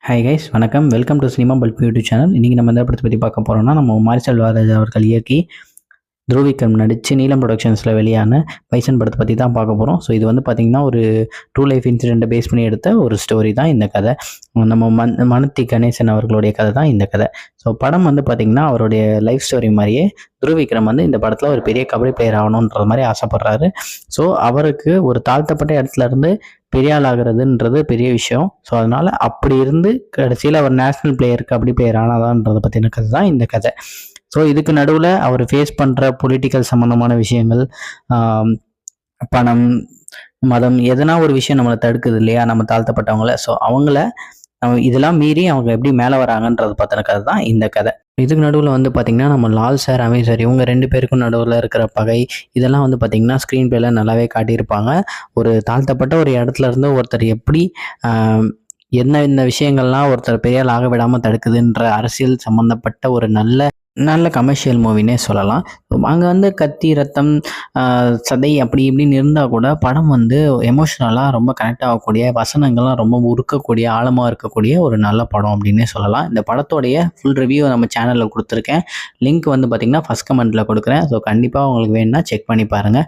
Hi guys வணக்கம். Welcome to cinema bulb YouTube channel. இன்றைக்கி நம்ம எந்த படத்தை பற்றி பார்க்க போகிறோம்னா, நம்ம மாரிசெல்வ ராஜ் அவர்கள் இயக்கி துருவ் விக்ரம் நடித்து நீலம் ப்ரொடக்ஷன்ஸில் வெளியான பைசன் படத்தை பற்றி தான் பார்க்க போகிறோம். ஸோ இது வந்து பார்த்திங்கன்னா ஒரு ட்ரூ லைஃப் இன்சிடெண்ட்டை பேஸ் பண்ணி எடுத்த ஒரு ஸ்டோரி தான் இந்த கதை. நம்ம மனத்தி கணேசன் அவர்களுடைய கதை தான் இந்த கதை. ஸோ படம் வந்து பார்த்திங்கன்னா அவருடைய லைஃப் ஸ்டோரி மாதிரியே துருவ் விக்ரம் வந்து இந்த படத்தில் ஒரு பெரிய கபடி பிளேயர் ஆகணுன்ற மாதிரி ஆசைப்படுறாரு. ஸோ அவருக்கு ஒரு தாழ்த்தப்பட்ட இடத்துல இருந்து பெரிய ஆள் ஆகிறதுன்றது பெரிய விஷயம். ஸோ அதனால் அப்படி இருந்து கடைசியில் அவர் நேஷ்னல் பிளேயர் கபடி பிளேயர் ஆனதான்றதை பற்றின கதை தான் இந்த கதை. ஸோ இதுக்கு நடுவில் அவர் ஃபேஸ் பண்ணுற பொலிட்டிக்கல் சம்மந்தமான விஷயங்கள், பணம், மதம், எதனா ஒரு விஷயம் நம்மளை தடுக்குது இல்லையா, நம்ம தாழ்த்தப்பட்டவங்கள. ஸோ அவங்கள இதெல்லாம் மீறி அவங்க எப்படி மேலே வராங்கன்றது பற்றின கதை தான் இந்த கதை. இதுக்கு நடுவில் வந்து பார்த்திங்கன்னா நம்ம லால் சார், அமீர் சார் இவங்க 2 பேருக்கும் நடுவில் இருக்கிற பகை இதெல்லாம் வந்து பார்த்திங்கன்னா ஸ்க்ரீன் பிளேல நல்லாவே காட்டியிருப்பாங்க. ஒரு தாழ்த்தப்பட்ட ஒரு இடத்துல இருந்து ஒருத்தர் எப்படி என்ன விஷயங்கள்லாம் ஒருத்தர் பெரியால் ஆக விடாமல் தடுக்குதுன்ற அரசியல் சம்மந்தப்பட்ட ஒரு நல்ல கமர்ஷியல் மூவினே சொல்லலாம். அங்கே வந்து கத்தி, ரத்தம், சதை அப்படி இப்படின்னு இருந்தால் கூட படம் வந்து எமோஷ்னலாக ரொம்ப கனெக்ட் ஆகக்கூடிய, வசனங்கள்லாம் ரொம்ப உருக்கக்கூடிய, ஆழமாக இருக்கக்கூடிய ஒரு நல்ல படம் அப்படின்னே சொல்லலாம். இந்த படத்தோடைய ஃபுல் ரிவ்யூ நம்ம சேனலில் கொடுத்துருக்கேன். லிங்க் வந்து பார்த்திங்கன்னா ஃபஸ்ட் கமெண்ட்டில் கொடுக்குறேன். ஸோ கண்டிப்பாக உங்களுக்கு வேணும்னா செக் பண்ணி பாருங்கள்.